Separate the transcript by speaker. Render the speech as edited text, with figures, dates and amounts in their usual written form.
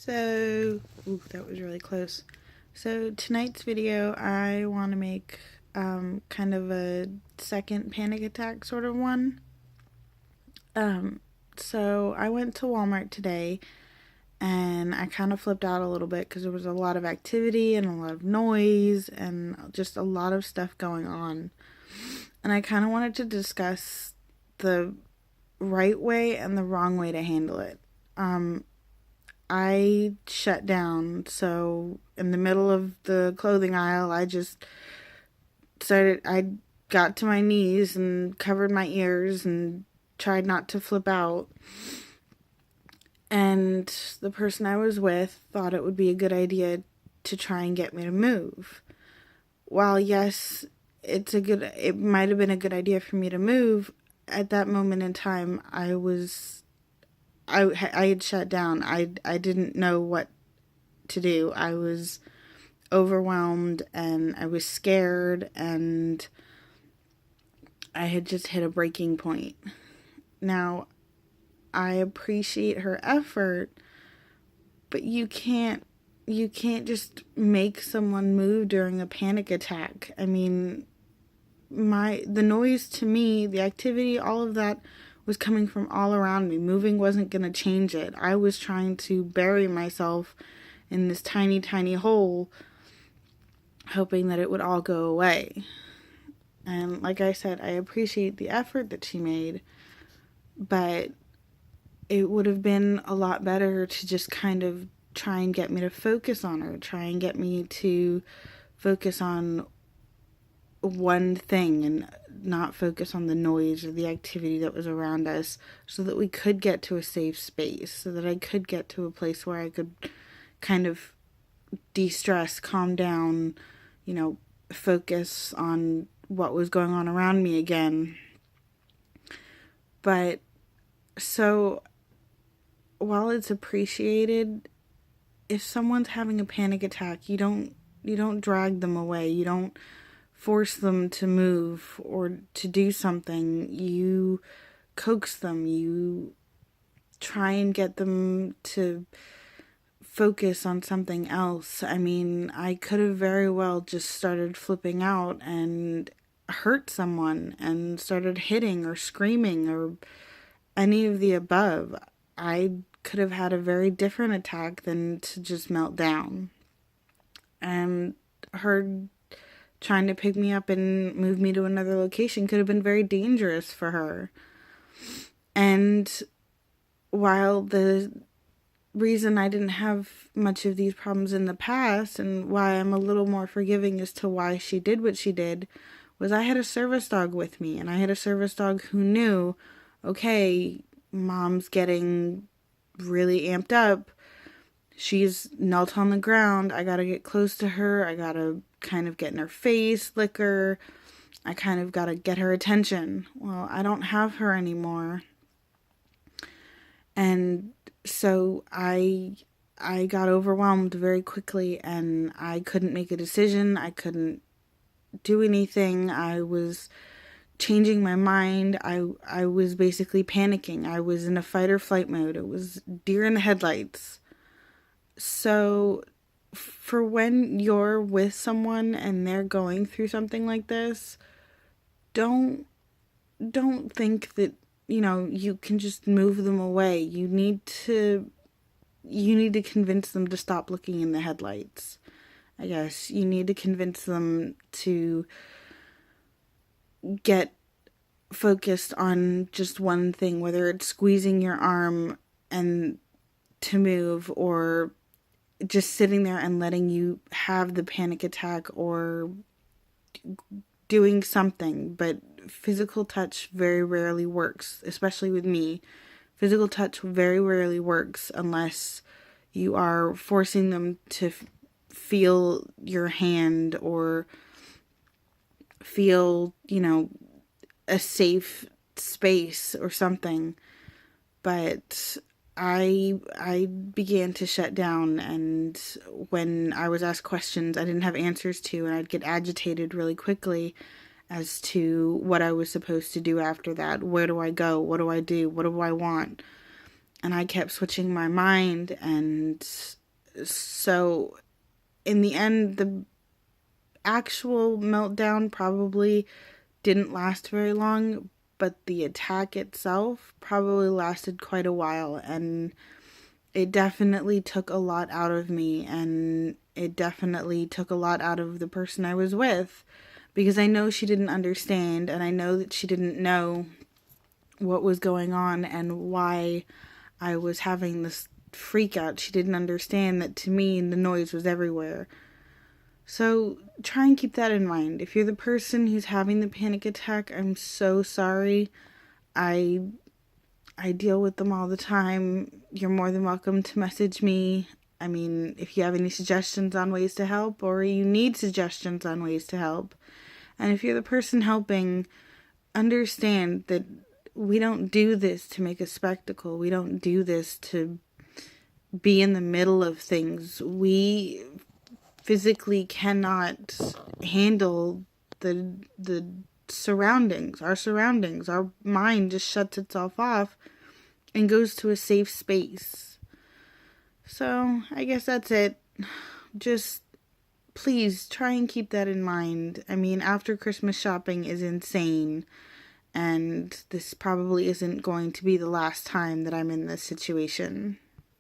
Speaker 1: Ooh, that was really close. So tonight's video, I want to make kind of a second panic attack sort of one. So I went to Walmart today and I kind of flipped out a little bit because there was a lot of activity and a lot of noise and just a lot of stuff going on. And I kind of wanted to discuss the right way and the wrong way to handle it. I shut down, so in the middle of the clothing aisle, I got to my knees and covered my ears and tried not to flip out. And the person I was with thought it would be a good idea to try and get me to move. While yes, it might have been a good idea for me to move, at that moment in time, I had shut down. I didn't know what to do. I was overwhelmed and I was scared and I had just hit a breaking point. Now, I appreciate her effort, but you can't just make someone move during a panic attack. I mean, the noise to me, the activity, all of that was coming from all around me. Moving wasn't going to change it. I was trying to bury myself in this tiny, tiny hole, hoping that it would all go away. And like I said, I appreciate the effort that she made, but it would have been a lot better to just kind of try and get me to focus on her, try and get me to focus on one thing and not focus on the noise or the activity that was around us, so that we could get to a safe space, so that I could get to a place where I could kind of de-stress, calm down, focus on what was going on around me again. But so while it's appreciated, if someone's having a panic attack, you don't drag them away. You don't force them to move or to do something. You coax them. You try and get them to focus on something else. I mean, I could have very well just started flipping out and hurt someone and started hitting or screaming or any of the above. I could have had a very different attack than to just melt down. And her trying to pick me up and move me to another location could have been very dangerous for her. And while the reason I didn't have much of these problems in the past, and why I'm a little more forgiving as to why she did what she did, was I had a service dog with me, and I had a service dog who knew, okay, Mom's getting really amped up. She's knelt on the ground. I gotta get close to her. I gotta kind of get in her face, lick her. I kind of gotta get her attention. Well, I don't have her anymore. And so I got overwhelmed very quickly and I couldn't make a decision. I couldn't do anything. I was changing my mind. I was basically panicking. I was in a fight or flight mode. It was deer in the headlights. So for when you're with someone and they're going through something like this, don't think that, you can just move them away. You need to convince them to stop looking in the headlights. I guess you need to convince them to get focused on just one thing, whether it's squeezing your arm and to move, or just sitting there and letting you have the panic attack, or doing something. But physical touch very rarely works, especially with me. Physical touch very rarely works unless you are forcing them to feel your hand or feel, a safe space or something. But I began to shut down, and when I was asked questions I didn't have answers to, and I'd get agitated really quickly as to what I was supposed to do after that. Where do I go? What do I do? What do I want? and I kept switching my mind. And so in the end, the actual meltdown probably didn't last very long, but the attack itself probably lasted quite a while, and it definitely took a lot out of me, and it definitely took a lot out of the person I was with, because I know she didn't understand, and I know that she didn't know what was going on and why I was having this freak out. She didn't understand that to me the noise was everywhere. So try and keep that in mind. If you're the person who's having the panic attack, I'm so sorry. I I deal with them all the time. You're more than welcome to message me. I mean, if you have any suggestions on ways to help, or you need suggestions on ways to help. And if you're the person helping, understand that we don't do this to make a spectacle. We don't do this to be in the middle of things. We physically cannot handle the surroundings, our surroundings. Our mind just shuts itself off and goes to a safe space. So I guess that's it. Just please try and keep that in mind. I mean, after Christmas shopping is insane, and this probably isn't going to be the last time that I'm in this situation.